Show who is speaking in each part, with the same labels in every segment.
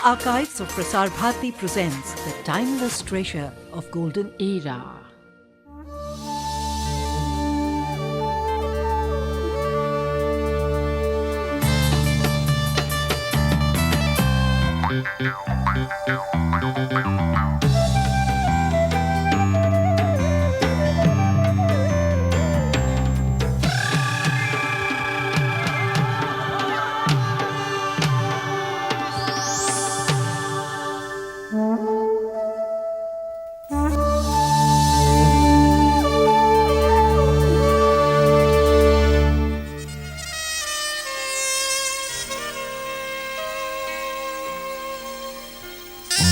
Speaker 1: Archives of Prasar Bharati presents the timeless treasure of golden era.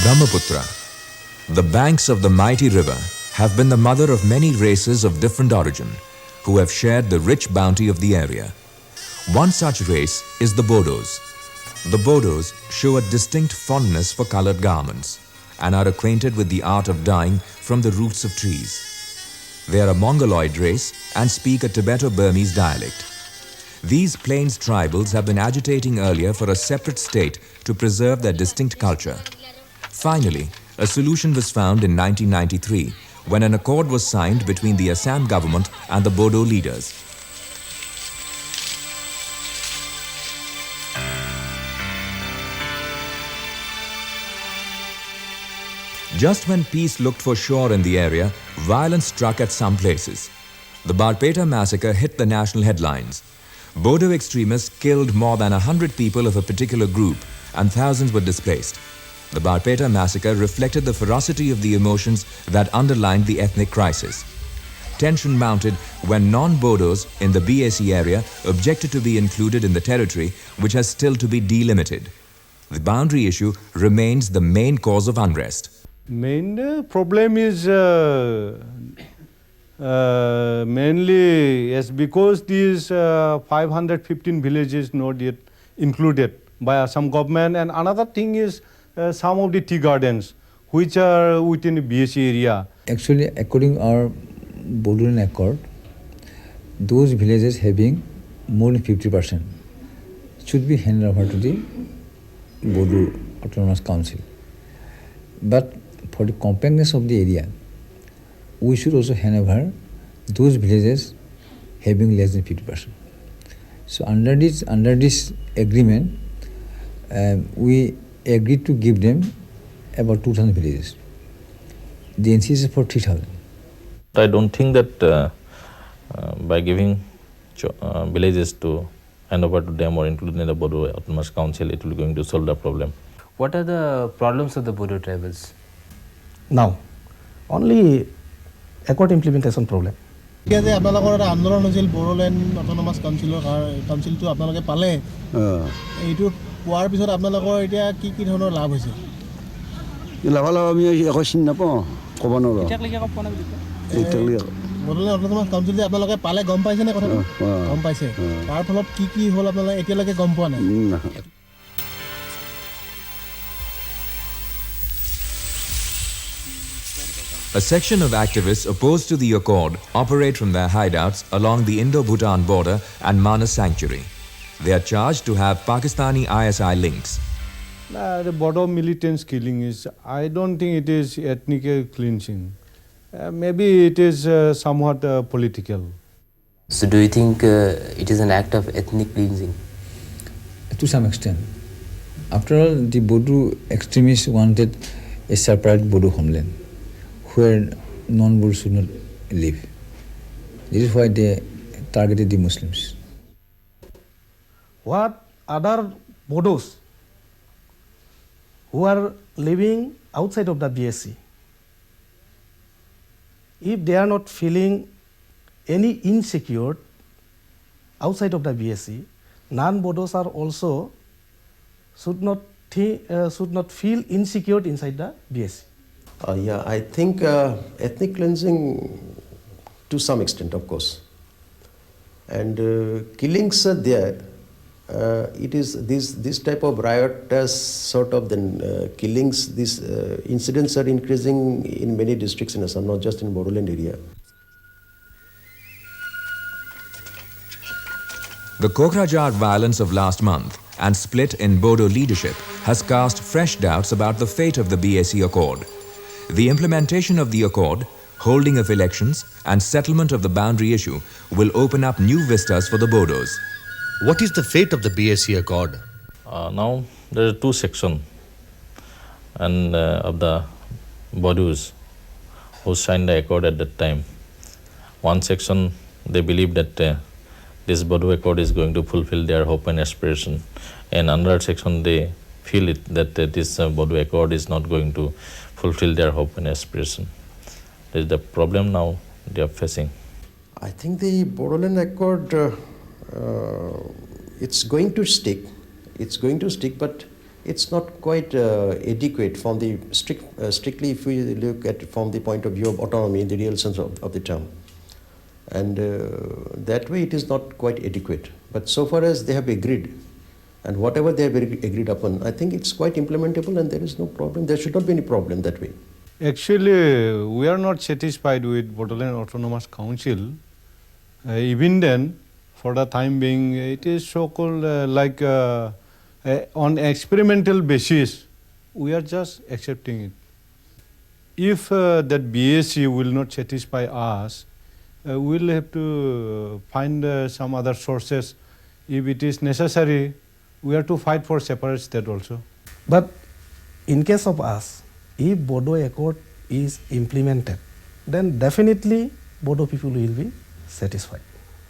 Speaker 2: Brahmaputra, the banks of the mighty river, have been the mother of many races of different origin who have shared the rich bounty of the area. One such race is the Bodos. The Bodos show a distinct fondness for colored garments and are acquainted with the art of dyeing from the roots of trees. They are a Mongoloid race and speak a Tibeto-Burmese dialect. These plains tribals have been agitating earlier for a separate state to preserve their distinct culture. Finally, a solution was found in 1993 when an accord was signed between the Assam government and the Bodo leaders. Just when peace looked for sure in the area, violence struck at some places. The Barpeta massacre hit the national headlines. Bodo extremists killed more than 100 people of a particular group and thousands were displaced. The Barpeta massacre reflected the ferocity of the emotions that underlined the ethnic crisis. Tension mounted when non-Bodos in the BAC area objected to be included in the territory which has still to be delimited. The boundary issue remains the main cause of unrest.
Speaker 3: Main problem is mainly yes, because these 515 villages not yet included by Assam government, and another thing is some of the tea gardens which are within the BAC area.
Speaker 4: Actually, according our Bodoland Accord, those villages having more than 50% should be handed over to the Bodo Autonomous Council. But for the compactness of the area, we should also hand over those villages having less than 50%. So under this agreement, we agreed to give them about 2,000 villages. The NC is for 3,000.
Speaker 5: I don't think that by giving villages to hand over to them or including in the Bodo Autonomous Council, it will be going to solve the problem.
Speaker 6: What are the problems of the Bodo tribals?
Speaker 7: Now, only accord implementation problem.
Speaker 8: এতিয়া যে আপোনালোকৰ এটা আন্দোলন হৈছিল Bodoland autonomous কাউন্সিলটো আপোনালোকে পালে এইটো পোৱাৰ পিছত আপোনালোকৰ এতিয়া কি কি ধৰণৰ লাভ হৈছে
Speaker 9: লাভালাভ আমি একো চিনি নাপাওঁ ক'ব নোৱাৰোঁ
Speaker 8: বড়োলেণ্ড অট'নমাছ কাউন্সিল যে আপোনালোকে পালে গম পাইছেনে কথাটো গম পাইছে তাৰ ফলত কি কি হ'ল আপোনালোকে এতিয়ালৈকে গম পোৱা নাই
Speaker 2: A section of activists opposed to the accord operate from their hideouts along the Indo-Bhutan border and Manas Sanctuary. They are charged to have Pakistani ISI links.
Speaker 3: The Bodo militants killing is, I don't think it is ethnic cleansing. Maybe it is somewhat political.
Speaker 6: So do you think it is an act of ethnic cleansing?
Speaker 4: To some extent. After all, the Bodo extremists wanted a separate Bodo homeland where non-Bodos should not live. This is why they targeted the Muslims.
Speaker 7: What other Bodos who are living outside of the BSC, if they are not feeling any insecure outside of the BSC, non-Bodos are also should not feel insecure inside the BSC.
Speaker 10: Yeah, I think ethnic cleansing to some extent, of course. And killings are there. It is this type of riotous sort of killings, these incidents are increasing in many districts in Assam, not just in Bodoland area.
Speaker 2: The Kokrajhar violence of last month and split in Bodo leadership has cast fresh doubts about the fate of the BSE Accord. The implementation of the accord, holding of elections and settlement of the boundary issue will open up new vistas for the Bodos.
Speaker 11: What is the fate of the BSE Accord?
Speaker 5: Now there are two sections and of the Bodos who signed the accord at that time. One section they believe that this Bodo Accord is going to fulfill their hope and aspiration, and another section they feel it that this Bodo Accord is not going to fulfill their hope and aspiration. That is the problem now they are facing.
Speaker 10: I think the Bodoland Accord, it's going to stick. It's going to stick, but it's not quite adequate from the strictly if we look at it from the point of view of autonomy in the real sense of the term. And that way it is not quite adequate. But so far as they have agreed, and whatever they have agreed upon, I think it's quite implementable and there is no problem. There should not be any problem that way.
Speaker 3: Actually, we are not satisfied with Bodoland Autonomous Council. Even then, for the time being, it is so-called on experimental basis, we are just accepting it. If that BSE will not satisfy us, we will have to find some other sources. If it is necessary, we have to fight for separate state also.
Speaker 7: But in case of us, if Bodo Accord is implemented, then definitely Bodo people will be satisfied.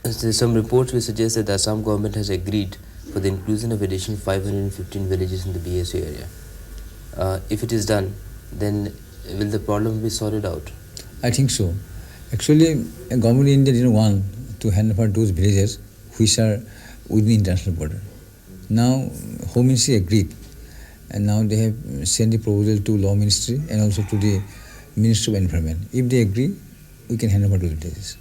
Speaker 6: Some reports will suggest that the Assam government has agreed for the inclusion of additional 515 villages in the BSE area. If it is done, then will the problem be sorted out?
Speaker 4: I think so. Actually, government of India didn't want to hand over those villages which are within the international border. Now, Home Ministry agreed, and now they have sent the proposal to Law Ministry and also to the Ministry of Environment. If they agree, we can hand over those villages.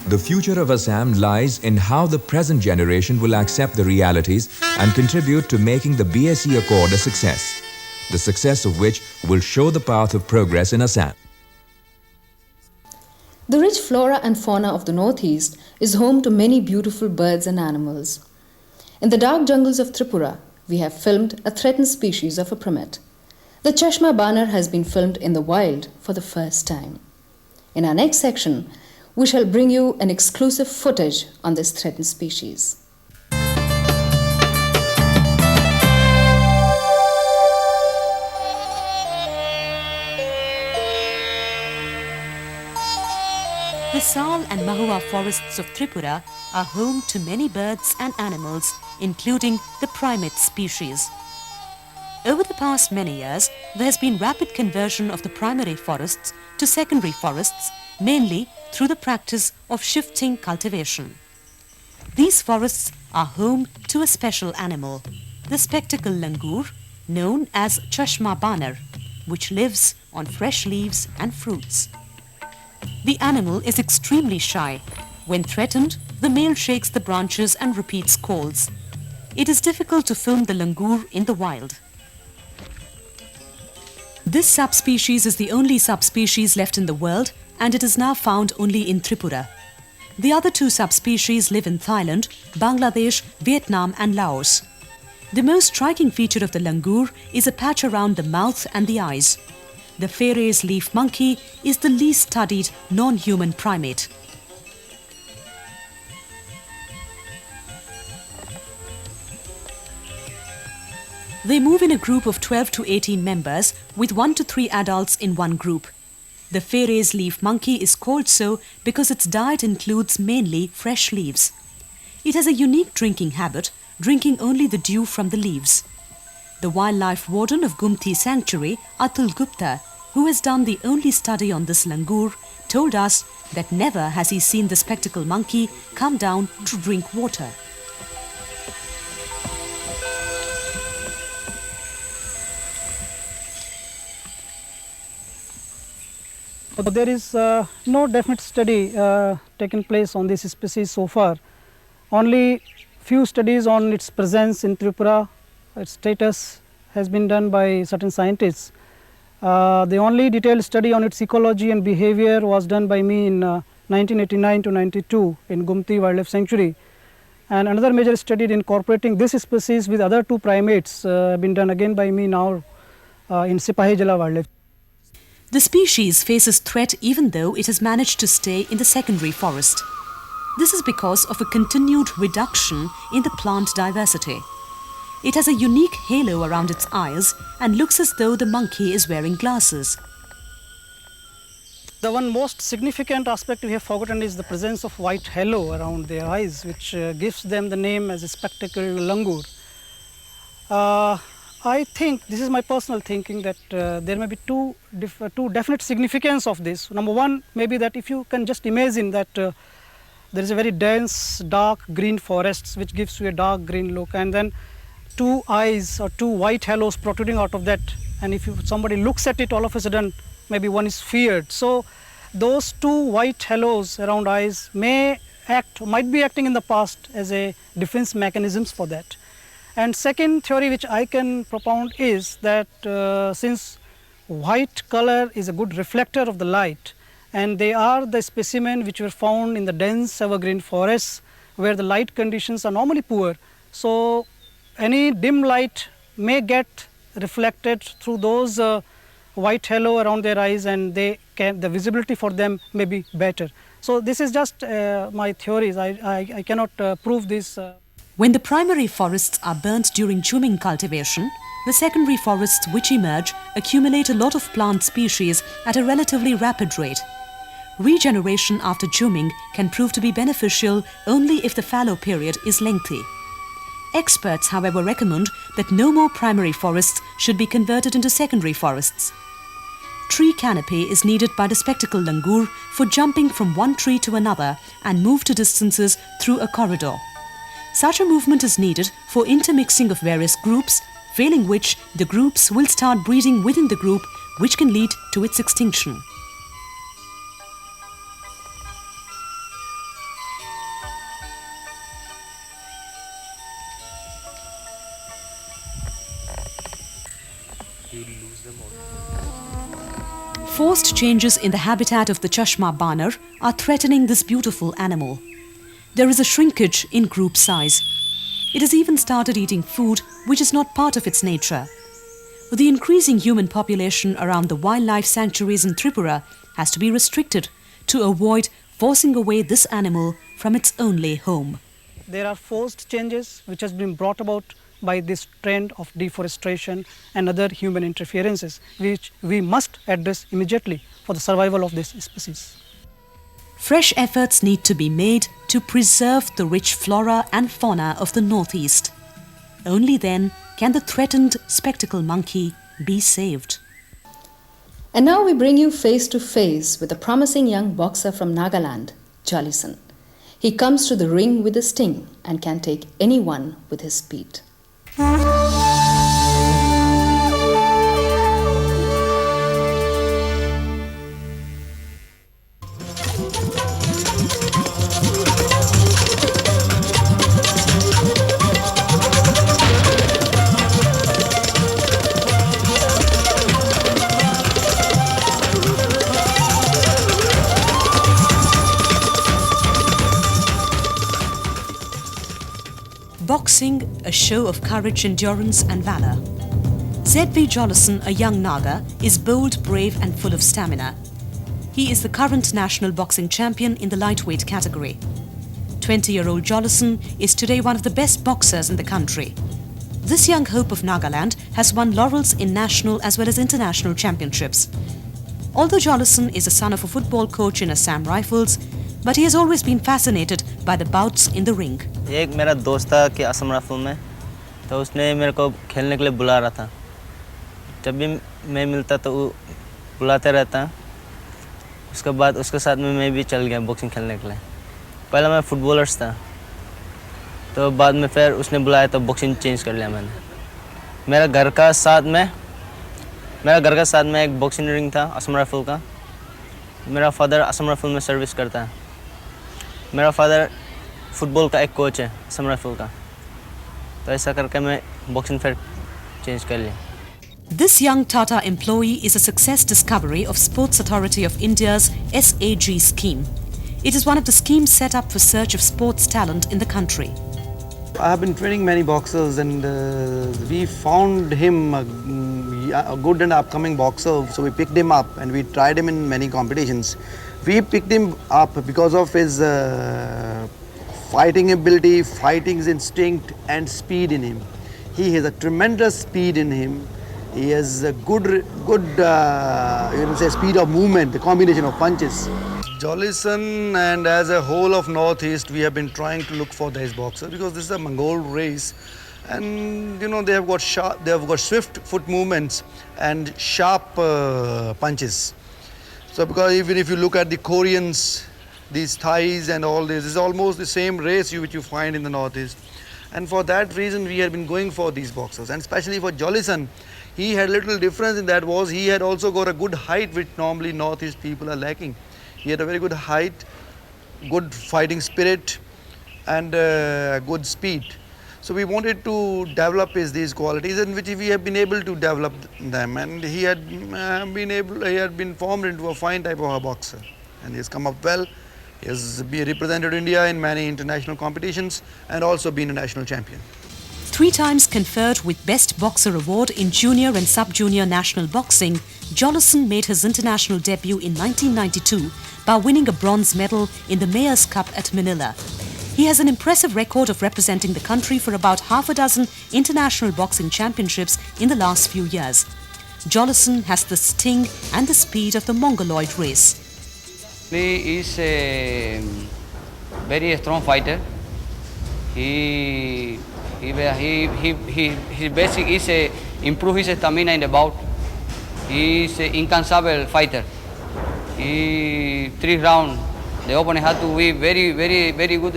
Speaker 2: The future of Assam lies in how the present generation will accept the realities and contribute to making the BSE Accord a success, the success of which will show the path of progress in Assam.
Speaker 12: The rich flora and fauna of the northeast is home to many beautiful birds and animals. In the dark jungles of Tripura, we have filmed a threatened species of a primate. The Chashma Banar has been filmed in the wild for the first time. In our next section, we shall bring you an exclusive footage on this threatened species.
Speaker 13: The Sal and Mahua forests of Tripura are home to many birds and animals, including the primate species. Over the past many years, there has been rapid conversion of the primary forests to secondary forests, mainly through the practice of shifting cultivation. These forests are home to a special animal, the spectacle langur, known as Chashma Banar, which lives on fresh leaves and fruits. The animal is extremely shy. When threatened, the male shakes the branches and repeats calls. It is difficult to film the langur in the wild. This subspecies is the only subspecies left in the world, and it is now found only in Tripura. The other two subspecies live in Thailand, Bangladesh, Vietnam and Laos. The most striking feature of the langur is a patch around the mouth and the eyes. The Fairey's leaf monkey is the least studied non-human primate. They move in a group of 12 to 18 members, with 1 to 3 adults in one group. The Fairey's leaf monkey is called so because its diet includes mainly fresh leaves. It has a unique drinking habit, drinking only the dew from the leaves. The wildlife warden of Gumti Sanctuary, Atul Gupta, who has done the only study on this langur, told us that never has he seen the spectacle monkey come down to drink water.
Speaker 14: There is no definite study taken place on this species so far. Only few studies on its presence in Tripura, its status has been done by certain scientists. The only detailed study on its ecology and behavior was done by me in 1989 to 92 in Gumti Wildlife Sanctuary. And another major study incorporating this species with other two primates have been done again by me now in Sipahi Jala Wildlife.
Speaker 13: The species faces threat even though it has managed to stay in the secondary forest. This is because of a continued reduction in the plant diversity. It has a unique halo around its eyes and looks as though the monkey is wearing glasses.
Speaker 14: The one most significant aspect we have forgotten is the presence of white halo around their eyes, which gives them the name as a spectacled langur. I think, this is my personal thinking, that there may be two definite significance of this. Number one, maybe that if you can just imagine that there is a very dense, dark green forest which gives you a dark green look, and then two eyes or two white halos protruding out of that, and if somebody looks at it, all of a sudden maybe one is feared. So those two white halos around eyes might be acting in the past as a defense mechanisms for that. And second theory which I can propound is that since white color is a good reflector of the light, and they are the specimen which were found in the dense evergreen forests where the light conditions are normally poor, so any dim light may get reflected through those white halo around their eyes, and the visibility for them may be better. So this is just my theories. I cannot prove this.
Speaker 13: When the primary forests are burnt during chuming cultivation, the secondary forests which emerge accumulate a lot of plant species at a relatively rapid rate. Regeneration after chuming can prove to be beneficial only if the fallow period is lengthy. Experts, however, recommend that no more primary forests should be converted into secondary forests. Tree canopy is needed by the spectacled langur for jumping from one tree to another and move to distances through a corridor. Such a movement is needed for intermixing of various groups, failing which the groups will start breeding within the group, which can lead to its extinction. Forced changes in the habitat of the Chashma Banar are threatening this beautiful animal. There is a shrinkage in group size. It has even started eating food which is not part of its nature. The increasing human population around the wildlife sanctuaries in Tripura has to be restricted to avoid forcing away this animal from its only home.
Speaker 14: There are forced changes which has been brought about by this trend of deforestation and other human interferences, which we must address immediately for the survival of this species.
Speaker 13: Fresh efforts need to be made to preserve the rich flora and fauna of the Northeast. Only then can the threatened spectacle monkey be saved.
Speaker 12: And now we bring you face to face with a promising young boxer from Nagaland, Jolison. He comes to the ring with a sting and can take anyone with his speed.
Speaker 13: Boxing, a show of courage, endurance and valor. Z.V. Jolison, a young Naga, is bold, brave and full of stamina. He is the current national boxing champion in the lightweight category. 20-year-old Jolison is today one of the best boxers in the country. This young hope of Nagaland has won laurels in national as well as international championships. Although Jolison is the son of a football coach in Assam Rifles, but he has always been fascinated by the bouts in the ring.
Speaker 15: एक मेरा दोस्त था कि Assam rifle में, तो उसने मेरे को खेलने के लिए बुला रहा था. जब भी मैं मिलता तो वो बुलाते रहता. उसके बाद उसके साथ में मैं भी चल गया बॉक्सिंग खेलने के लिए. पहले मैं फुटबॉलर्स था, तो बाद में फिर उसने बुलाया तो बॉक्सिंग चेंज कर लिया मैंने. मेरा घर का साथ में एक बॉक्सिंग रिंग था असम राइफल का. मेरा फादर असम राइफल में सर्विस करता है. मेरा फादर फुटबॉल का एक कोच है असम राइफल का. तो ऐसा करके मैं बॉक्सिंग फिर चेंज कर लिया.
Speaker 13: This young Tata employee is a success discovery of Sports Authority of India's SAG scheme. It is one of the schemes set up for search of sports talent in the country.
Speaker 16: I have been training many boxers, and we found him a good and upcoming boxer, so we picked him up and we tried him in many competitions. We picked him up because of his fighting ability, fighting instinct and speed in him. He has a tremendous speed in him. He has a good speed of movement, the combination of punches. Jolison and as a whole of Northeast, we have been trying to look for these boxers because this is a Mongol race, and they have got swift foot movements and sharp punches. So because even if you look at the Koreans, these Thais and all this is almost the same race which you find in the Northeast, and for that reason we have been going for these boxers, and especially for Jolison. He had a little difference in that was he had also got a good height which normally Northeast people are lacking. He had a very good height, good fighting spirit and good speed. So we wanted to develop these qualities, in which we have been able to develop them, and he had been formed into a fine type of a boxer, and he has come up well. He has represented India in many international competitions and also been a national champion.
Speaker 13: 3 times conferred with Best Boxer Award in Junior and Sub-Junior National Boxing, Jolison made his international debut in 1992 by winning a bronze medal in the Mayor's Cup at Manila. He has an impressive record of representing the country for about half a dozen international boxing championships in the last few years. Jolison has the sting and the speed of the Mongoloid race.
Speaker 17: He is a very strong fighter. His basic is improve his stamina in the bout. He is an incansable fighter. He 3 rounds. The opponent had to be very good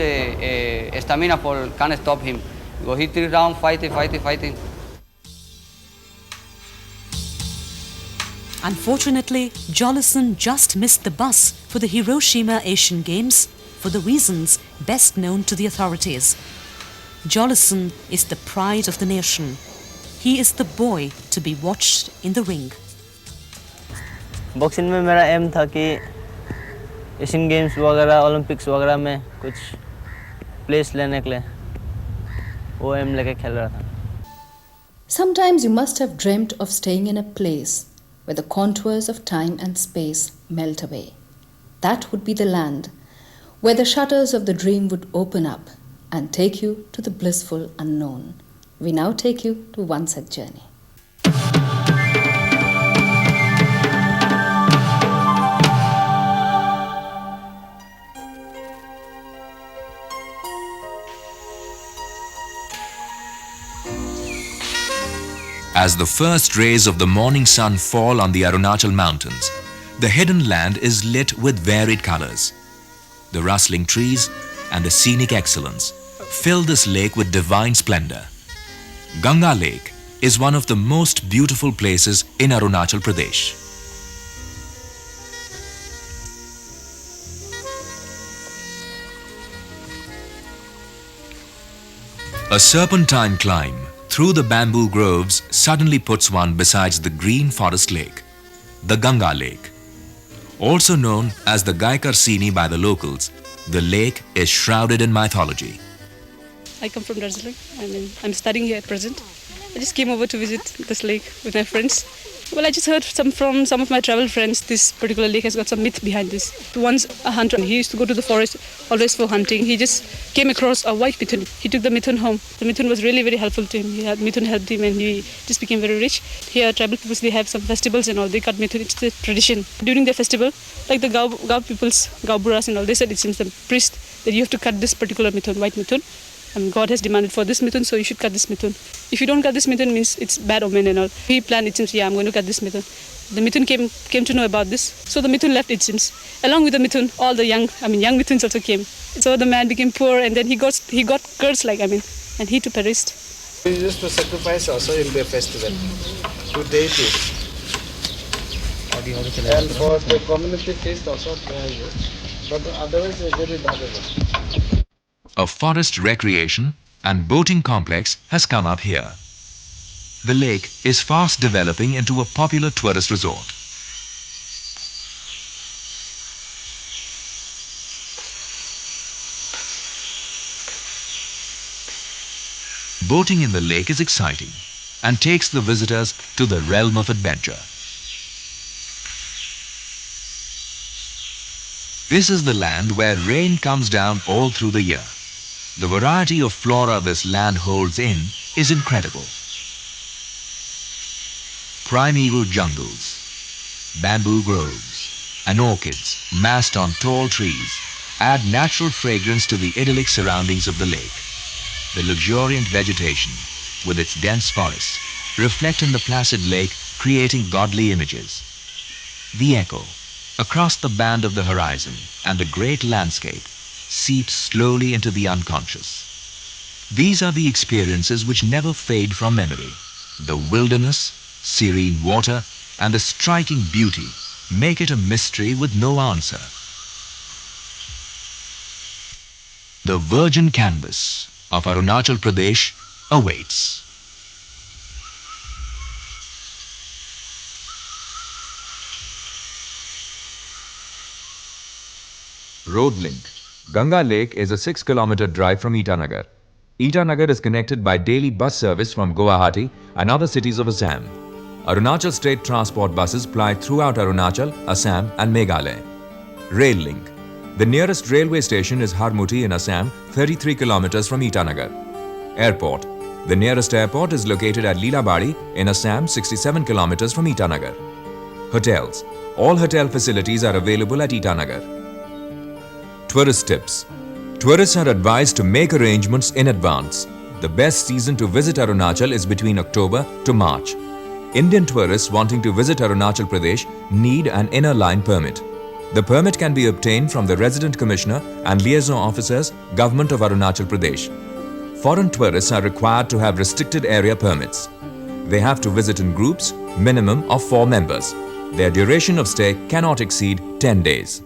Speaker 17: stamina for can't stop him. Because he 3 rounds fighting.
Speaker 13: Unfortunately, Jolison just missed the bus for the Hiroshima Asian Games for the reasons best known to the authorities. Jolison is the pride of the nation. He is the boy to be watched in the ring.
Speaker 15: Boxing में मेरा M था कि Asian games वगैरह Olympics वगैरह में कुछ place लेने के लिए वो एम लेके खेल रहा था.
Speaker 12: Sometimes you must have dreamt of staying in a place where the contours of time and space melt away. That would be the land where the shutters of the dream would open up and take you to the blissful unknown. We now take you to one such journey.
Speaker 2: As the first rays of the morning sun fall on the Arunachal mountains, the hidden land is lit with varied colors. The rustling trees and the scenic excellence fill this lake with divine splendor. Ganga Lake is one of the most beautiful places in Arunachal Pradesh. A serpentine climb through the bamboo groves suddenly puts one beside the green forest lake, the Ganga Lake. Also known as the Gaikarsini by the locals, the lake is shrouded in mythology.
Speaker 18: I come from Darjeeling. I'm studying here at present. I just came over to visit this lake with my friends. Well, I just heard from some of my travel friends, this particular lake has got some myth behind this. Once a hunter, he used to go to the forest always for hunting. He just came across a white mithun. He took the mithun home. The mithun was really very helpful to him. Mithun helped him and he just became very rich. Here, tribal peoples, they have some festivals and all. They cut mithun. It's a tradition. During their festival, like the Gao peoples, Gao Buras and all, they said it seems the priest that you have to cut this particular mithun, white mithun. God has demanded for this mithun, so you should cut this mithun. If you don't cut this mithun, means it's bad omen and all. He planned, it seems, I'm going to cut this mithun. The mithun came to know about this, so the mithun left, it seems. Along with the mithun, all the young mithuns also came. So the man became poor, and then he got cursed, and he too perished.
Speaker 19: We used to sacrifice also in the festival to deities. And for the community feast also, but otherwise it's very valuable.
Speaker 2: A forest recreation and boating complex has come up here. The lake is fast developing into a popular tourist resort. Boating in the lake is exciting and takes the visitors to the realm of adventure. This is the land where rain comes down all through the year. The variety of flora this land holds in is incredible. Primeval jungles, bamboo groves, and orchids massed on tall trees add natural fragrance to the idyllic surroundings of the lake. The luxuriant vegetation, with its dense forests, reflect in the placid lake, creating godly images. The echo, across the band of the horizon and the great landscape, seeps slowly into the unconscious. These are the experiences which never fade from memory. The wilderness, serene water, and the striking beauty make it a mystery with no answer. The virgin canvas of Arunachal Pradesh awaits. Road link. Ganga Lake is a 6-kilometer drive from Itanagar. Itanagar is connected by daily bus service from Guwahati and other cities of Assam. Arunachal State Transport buses ply throughout Arunachal, Assam and Meghalaya. Rail link. The nearest railway station is Harmuti in Assam, 33 kilometers from Itanagar. Airport. The nearest airport is located at Lilabari in Assam, 67 kilometers from Itanagar. Hotels. All hotel facilities are available at Itanagar. Tourist tips. Tourists are advised to make arrangements in advance. The best season to visit Arunachal is between October to March. Indian tourists wanting to visit Arunachal Pradesh need an inner line permit. The permit can be obtained from the Resident Commissioner and Liaison Officers, Government of Arunachal Pradesh. Foreign tourists are required to have restricted area permits. They have to visit in groups, minimum of 4 members. Their duration of stay cannot exceed 10 days.